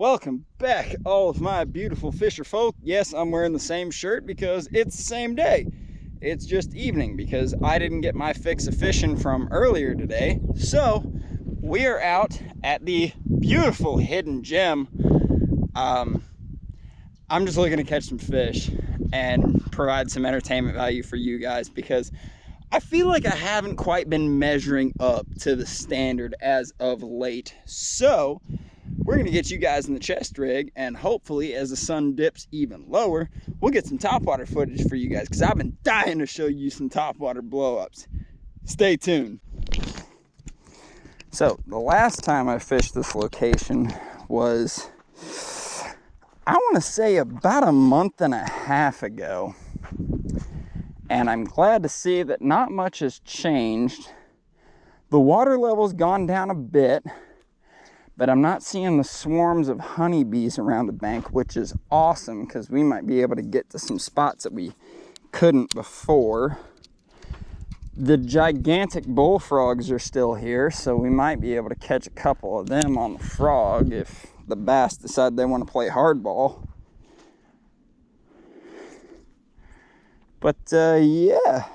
Welcome back, all of my beautiful fisher folk. Yes, I'm wearing the same shirt because it's the same day. It's just evening because I didn't get my fix of fishing from earlier today. So we are out at the beautiful hidden gem. I'm just looking to catch some fish and provide some entertainment value for you guys because I feel like I haven't quite been measuring up to the standard as of late. So we're going to get you guys in the chest rig, and hopefully as the sun dips even lower, we'll get some topwater footage for you guys because I've been dying to show you some topwater blow-ups. Stay tuned. So the last time I fished this location was, I want to say, about a month and a half ago. And I'm glad to see that not much has changed. The water level's gone down a bit, but I'm not seeing the swarms of honeybees around the bank, which is awesome because we might be able to get to some spots that we couldn't before. The gigantic bullfrogs are still here, so we might be able to catch a couple of them on the frog if the bass decide they want to play hardball. But yeah,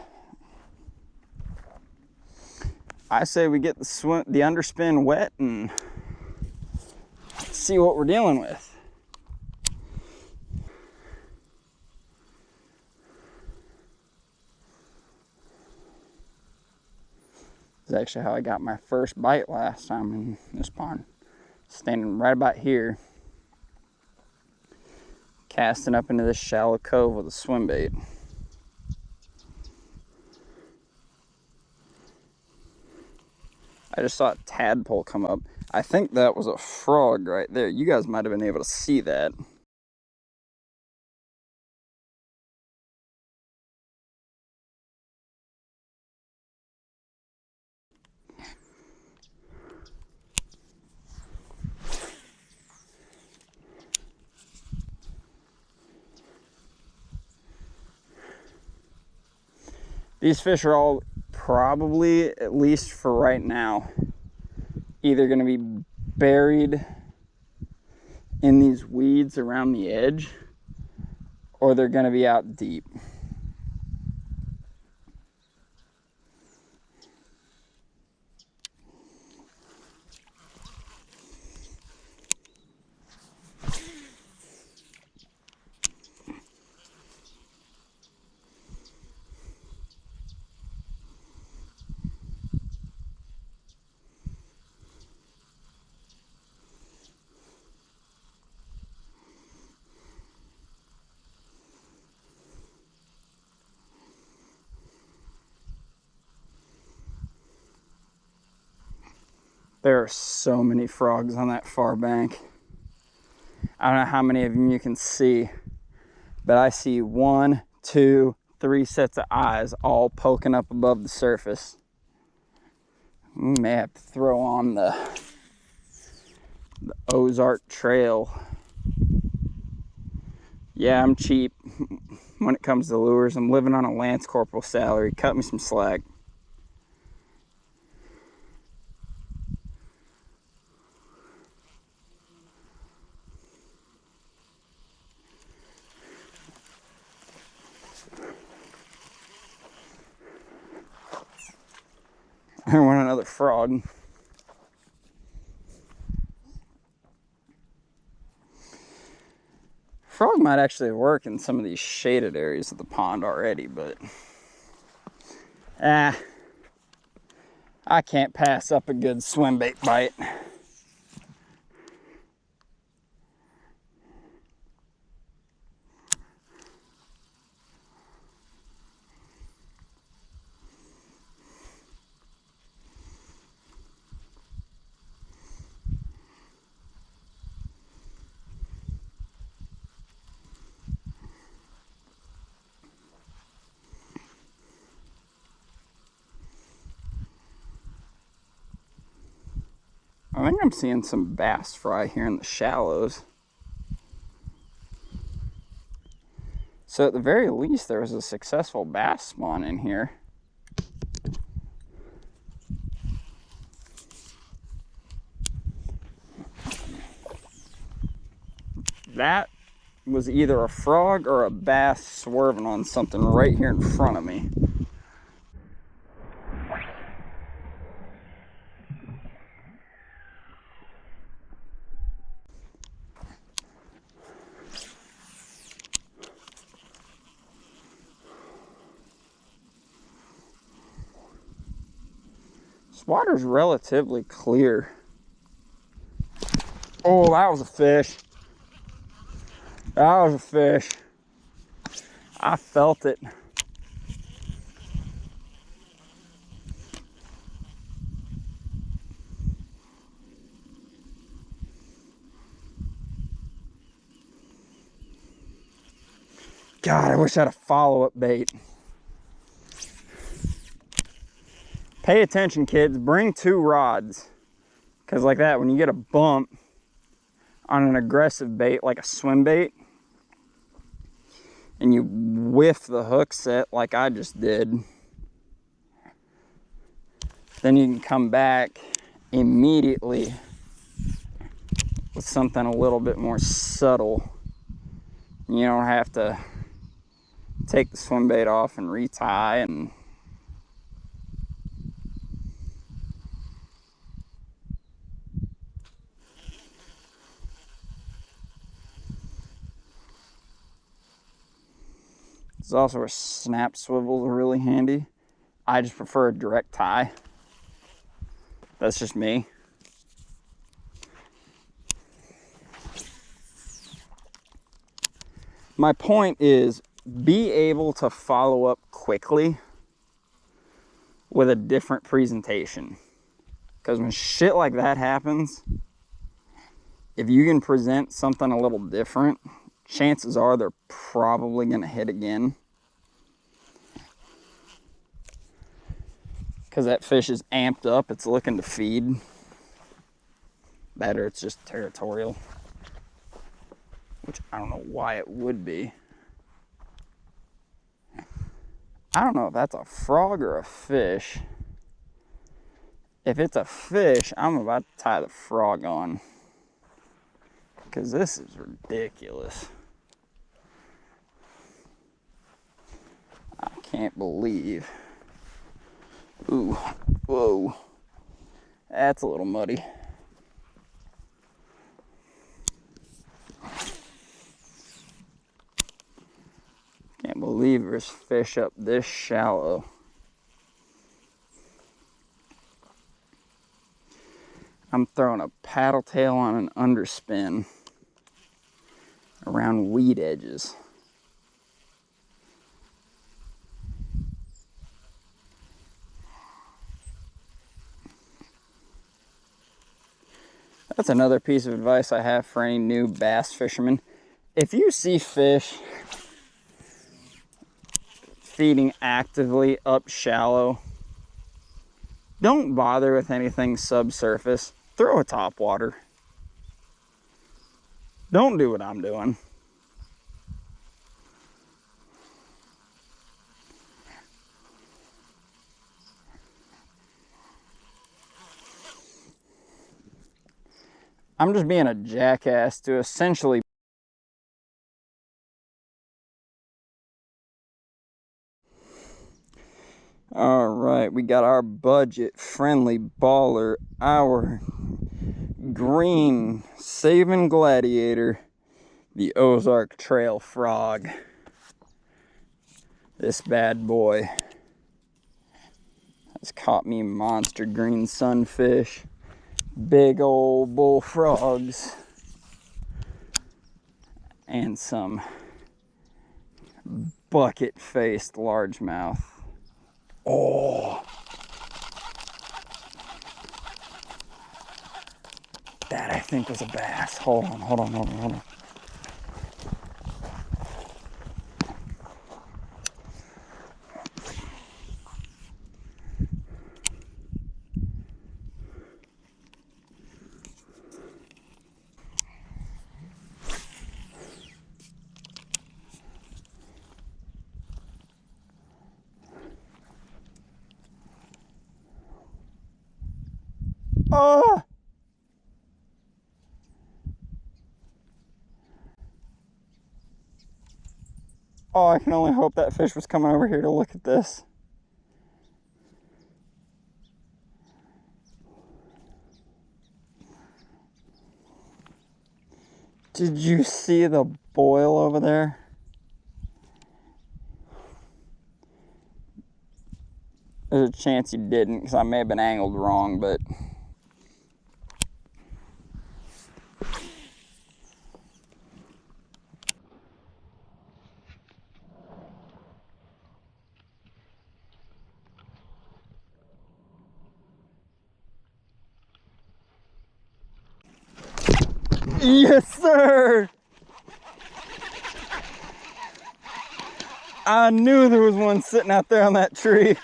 I say we get the underspin wet and see what we're dealing with. This is actually how I got my first bite last time in this pond. Standing right about here, casting up into this shallow cove with a swim bait. I just saw a tadpole come up. I think that was a frog right there. You guys might have been able to see that. These fish are all probably, at least for right now, either going to be buried in these weeds around the edge, or they're going to be out deep. There are so many frogs on that far bank. I don't know how many of them you can see, but I see 1, 2, 3 sets of eyes all poking up above the surface. We may have to throw on the Ozark Trail. Yeah, I'm cheap when it comes to lures. I'm living on a Lance Corporal salary. Cut me some slack. I want another frog. Frog might actually work in some of these shaded areas of the pond already, but I can't pass up a good swim bait bite. I think I'm seeing some bass fry here in the shallows. So at the very least, there was a successful bass spawn in here. That was either a frog or a bass swerving on something right here in front of me. This water's relatively clear. Oh, that was a fish. That was a fish. I felt it. God, I wish I had a follow-up bait. Pay attention, kids. Bring 2 rods. Because like that, when you get a bump on an aggressive bait like a swim bait, and you whiff the hook set like I just did, then you can come back immediately with something a little bit more subtle. You don't have to take the swim bait off and retie and this is also where snap swivels are really handy. I just prefer a direct tie. That's just me. My point is, be able to follow up quickly with a different presentation. Because when shit like that happens, if you can present something a little different, chances are they're probably going to hit again. Because that fish is amped up, it's looking to feed. Better, it's just territorial. Which I don't know why it would be. I don't know if that's a frog or a fish. If it's a fish, I'm about to tie the frog on. Because this is ridiculous. I can't believe. Ooh, whoa. That's a little muddy. Can't believe there's fish up this shallow. I'm throwing a paddle tail on an underspin around weed edges. That's another piece of advice I have for any new bass fishermen. If you see fish feeding actively up shallow, don't bother with anything subsurface. Throw a topwater. Don't do what I'm doing. I'm just being a jackass to essentially. All right, we got our budget-friendly baller, our green saving gladiator, the Ozark Trail frog. This bad boy has caught me monster green sunfish, big old bullfrogs, and some bucket-faced largemouth. Oh, that I think was a bass. Hold on. Oh! Oh, I can only hope that fish was coming over here to look at this. Did you see the boil over there? There's a chance you didn't, because I may have been angled wrong, but... Yes, sir! I knew there was one sitting out there on that tree.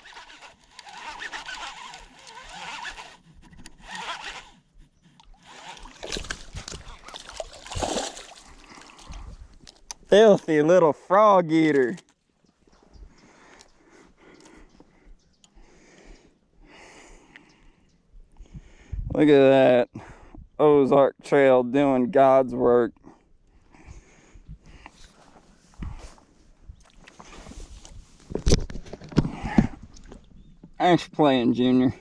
Filthy little frog eater. Look at that. Ozark Trail doing God's work. Thanks for playing, Junior.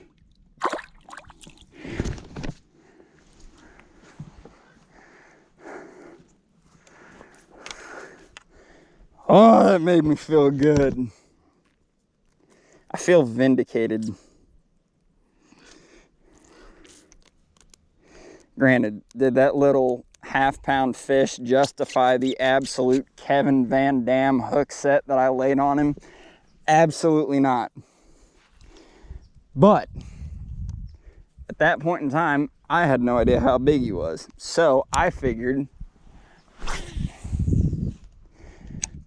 Oh, that made me feel good. I feel vindicated. Granted, did that little half-pound fish justify the absolute Kevin Van Dam hook set that I laid on him? Absolutely not. But at that point in time, I had no idea how big he was. So I figured,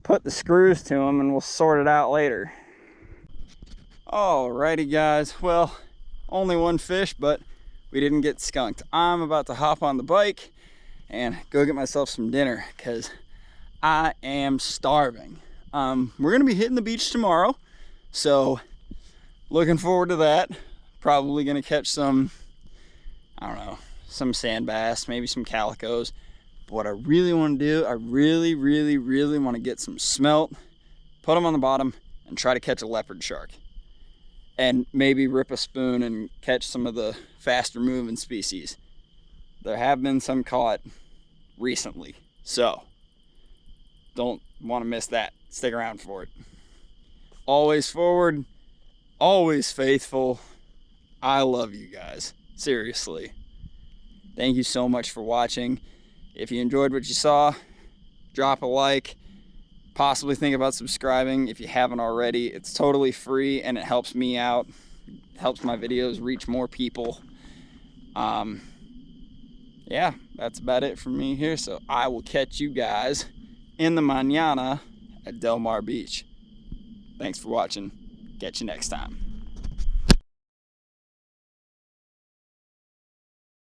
put the screws to him and we'll sort it out later. Alrighty guys, well, only one fish, but we didn't get skunked. I'm about to hop on the bike and go get myself some dinner because I am starving. We're gonna be hitting the beach tomorrow, so looking forward to that. Probably gonna catch some, I don't know, some sand bass, maybe some calicos. But what I really want to do, I really want to get some smelt, put them on the bottom, and try to catch a leopard shark. And maybe rip a spoon and catch some of the faster moving species. There have been some caught recently, so don't want to miss that. Stick around for it. Always forward, always faithful. I love you guys, seriously. Thank you so much for watching. If you enjoyed what you saw, drop a like. Possibly think about subscribing if you haven't already. It's totally free and it helps me out. It helps my videos reach more people. Yeah, that's about it from me here. So I will catch you guys in the mañana at Del Mar Beach. Thanks for watching. Catch you next time.